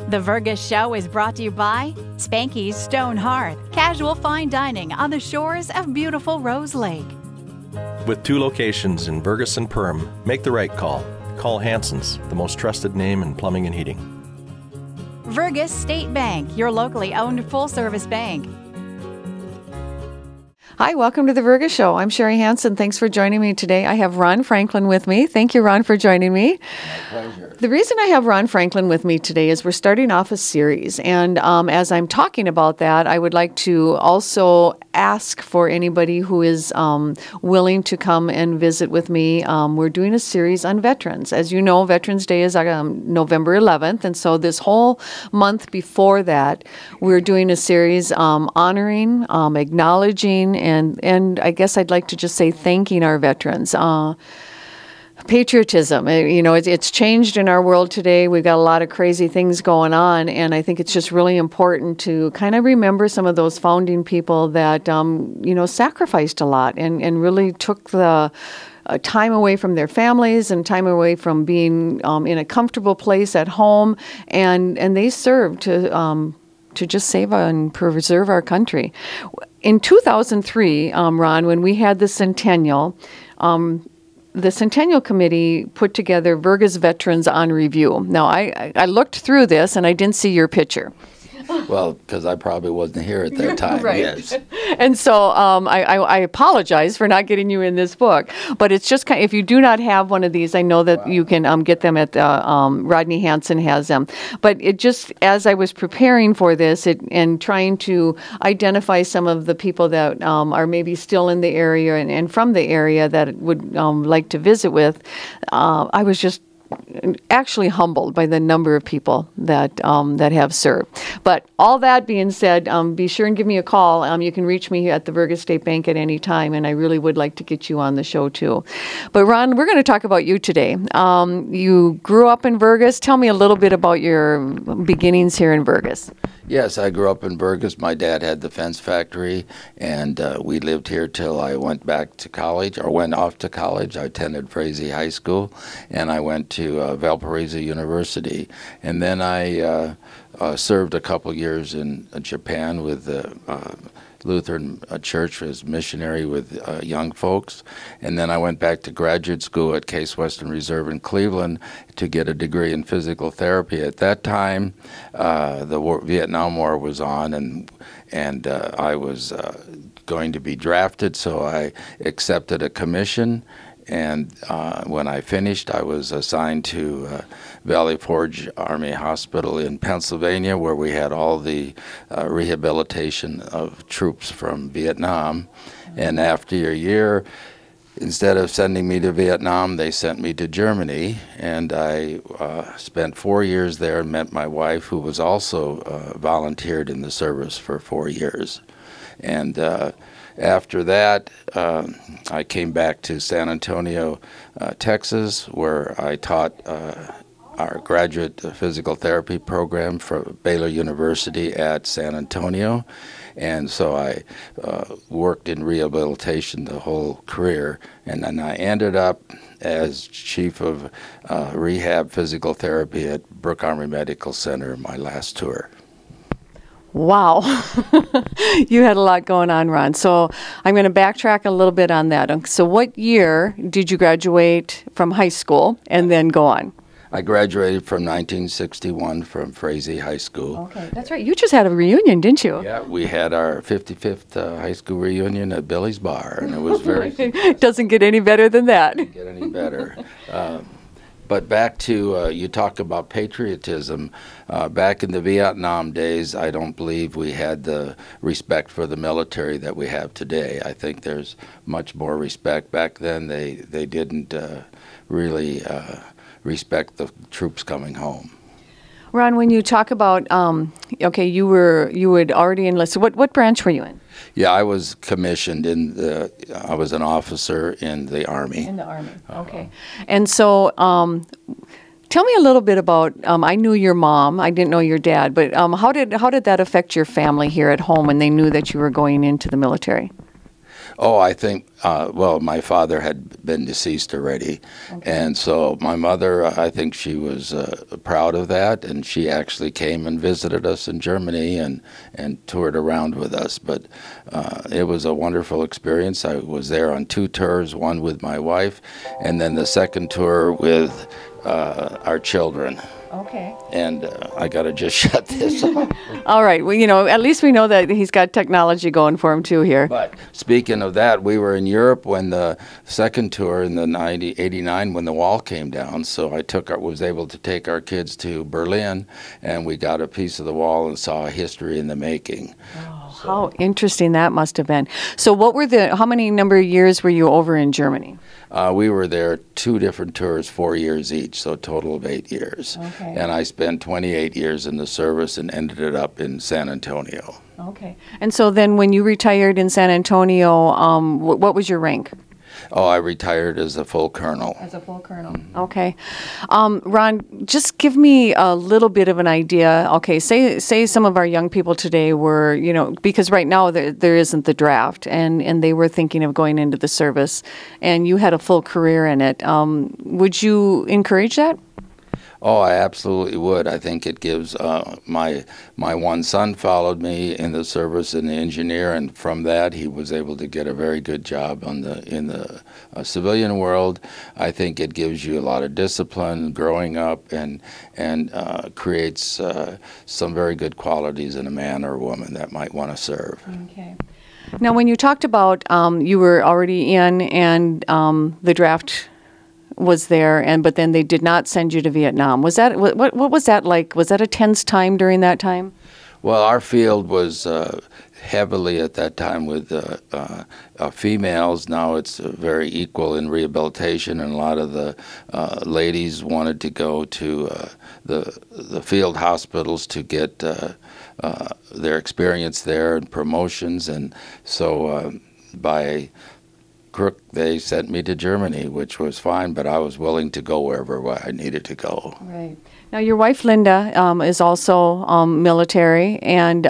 The Vergas Show is brought to you by Spanky's Stone Hearth, casual fine dining on the shores of beautiful Rose Lake. With 2 locations in Vergas and Perm, make the right call. Call Hanson's, the most trusted name in plumbing and heating. Vergas State Bank, your locally owned full-service bank. Hi, welcome to the Vergas Show. I'm Sherry Hanson. Thanks for joining me today. I have Ron Franklin with me. Thank you, Ron, for joining me. My pleasure. The reason I have Ron Franklin with me today is we're starting off a series. And as I'm talking about that, I would like to also ask for anybody who is willing to come and visit with me. We're doing a series on veterans. As you know, Veterans Day is November 11th. And so this whole month before that, we're doing a series honoring, acknowledging, and I guess I'd like to just say thanking our veterans. Patriotism, it's changed in our world today. We've got a lot of crazy things going on, and I think it's just really important to kind of remember some of those founding people that, sacrificed a lot and really took the time away from their families and time away from being in a comfortable place at home, and they served to just save and preserve our country. In 2003, Ron, when we had the Centennial Committee put together Vergas Veterans on Review. Now, I looked through this, and I didn't see your picture. Well, because I probably wasn't here at that time, right. Yes. And so I apologize for not getting you in this book. But it's just if you do not have one of these, I know that you can get them at Rodney Hanson has them. But it just, as I was preparing for this and trying to identify some of the people that are maybe still in the area and from the area that would like to visit with, I was just actually humbled by the number of people that have served. But all that being said, be sure and give me a call. You can reach me at the Vergas State Bank at any time, and I really would like to get you on the show too. But Ron, we're going to talk about you today. You grew up in Vergas. Tell me a little bit about your beginnings here in Vergas. Yes, I grew up in Vergas. My dad had the fence factory, and we lived here till I went back to college, or went off to college. I attended Frazee High School, and I went to Valparaiso University. And then I served a couple years in Japan with the Lutheran Church as missionary with young folks. And then I went back to graduate school at Case Western Reserve in Cleveland to get a degree in physical therapy. At that time, the Vietnam War was on, and I was going to be drafted, so I accepted a commission. And when I finished, I was assigned to Valley Forge Army Hospital in Pennsylvania, where we had all the rehabilitation of troops from Vietnam. And after a year, instead of sending me to Vietnam, they sent me to Germany. And I spent 4 years there and met my wife, who was also volunteered in the service for 4 years. And after that, I came back to San Antonio, Texas, where I taught our graduate physical therapy program for Baylor University at San Antonio. And so I worked in rehabilitation the whole career. And then I ended up as chief of rehab physical therapy at Brooke Army Medical Center my last tour. Wow. You had a lot going on, Ron. So I'm going to backtrack a little bit on that. So what year did you graduate from high school and then go on? I graduated from 1961 from Frazee High School. Okay, that's right. You just had a reunion, didn't you? Yeah, we had our 55th high school reunion at Billy's Bar, and it was very Doesn't get any better than that. Doesn't get any better. But back to, you talk about patriotism. Back in the Vietnam days, I don't believe we had the respect for the military that we have today. I think there's much more respect. Back then, they didn't really respect the troops coming home. Ron, when you talk about, okay, you had already enlisted. What branch were you in? Yeah, I was commissioned I was an officer in the Army. In the Army, okay. And so, tell me a little bit about, I knew your mom, I didn't know your dad, but how did that affect your family here at home when they knew that you were going into the military? Oh, I think, well, my father had been deceased already. Okay. And so my mother, I think she was proud of that, and she actually came and visited us in Germany and toured around with us. But it was a wonderful experience. I was there on 2 tours, one with my wife, and then the second tour with our children. Okay. And I got to just shut this off. All right. Well, at least we know that he's got technology going for him too here. But speaking of that, we were in Europe when the second tour in the 89 when the wall came down. So was able to take our kids to Berlin, and we got a piece of the wall and saw history in the making. Oh, so. How interesting that must have been. So how many number of years were you over in Germany? We were there 2 different tours, 4 years each, so a total of 8 years. Okay. And I spent 28 years in the service and ended it up in San Antonio. Okay. And so then when you retired in San Antonio, what was your rank? Oh, I retired as a full colonel. As a full colonel. Okay. Ron, just give me a little bit of an idea. Okay, say some of our young people today were, because right now there isn't the draft, and they were thinking of going into the service, and you had a full career in it. Would you encourage that? Oh, I absolutely would. I think it gives my one son followed me in the service in the engineer, and from that he was able to get a very good job in the civilian world. I think it gives you a lot of discipline growing up, and creates some very good qualities in a man or a woman that might want to serve. Okay. Now, when you talked about you were already in and the draft was there, but then they did not send you to Vietnam. Was that what was that like? Was that a tense time during that time? Well, our field was heavily at that time with females. Now it's very equal in rehabilitation, and a lot of the ladies wanted to go to the field hospitals to get their experience there and promotions, and so by crook, they sent me to Germany, which was fine, but I was willing to go wherever I needed to go. Right. Now, your wife, Linda, is also military, and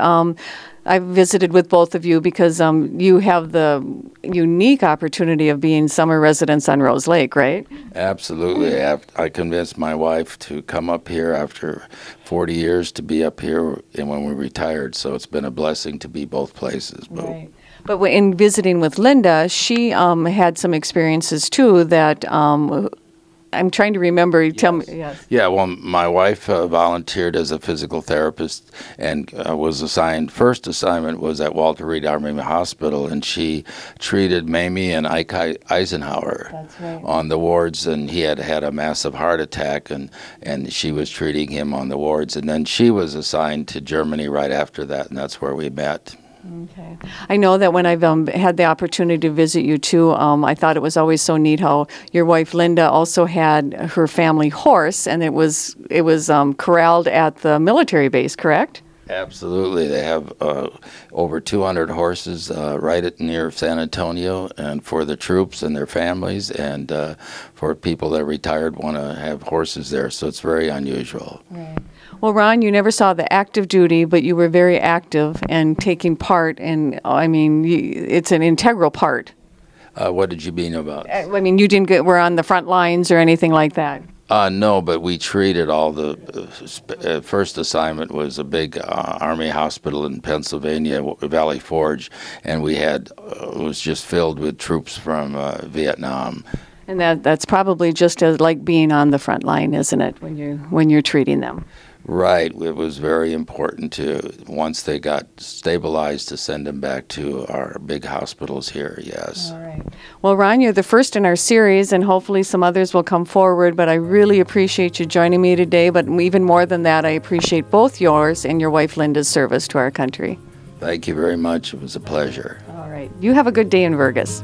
I've visited with both of you because you have the unique opportunity of being summer residents on Rose Lake, right? Absolutely. I convinced my wife to come up here after 40 years to be up here and when we retired, so it's been a blessing to be both places. Right. But in visiting with Linda, she had some experiences too that I'm trying to remember. Yes. Tell me. Yes. Yeah. Well, my wife volunteered as a physical therapist and was assigned. First assignment was at Walter Reed Army Hospital, and she treated Mamie and Ike Eisenhower. That's right. On the wards, and he had a massive heart attack, and she was treating him on the wards, and then she was assigned to Germany right after that, and that's where we met. Okay. I know that when I've had the opportunity to visit you too, I thought it was always so neat how your wife Linda also had her family horse, and it was corralled at the military base, correct? Absolutely. They have over 200 horses right near San Antonio, and for the troops and their families, and for people that are retired want to have horses there, so it's very unusual. Right. Well, Ron, you never saw the active duty, but you were very active and taking part, and I mean, it's an integral part. What did you mean about? I mean, you didn't were on the front lines or anything like that. No, but we treated all the first assignment was a big Army hospital in Pennsylvania, Valley Forge, and we had it was just filled with troops from Vietnam. And that's probably just as like being on the front line, isn't it, when you're treating them? Right. It was very important to, once they got stabilized, to send them back to our big hospitals here, yes. All right. Well, Ron, you're the first in our series, and hopefully some others will come forward, but I really appreciate you joining me today. But even more than that, I appreciate both yours and your wife Linda's service to our country. Thank you very much. It was a pleasure. All right. You have a good day in Vergas.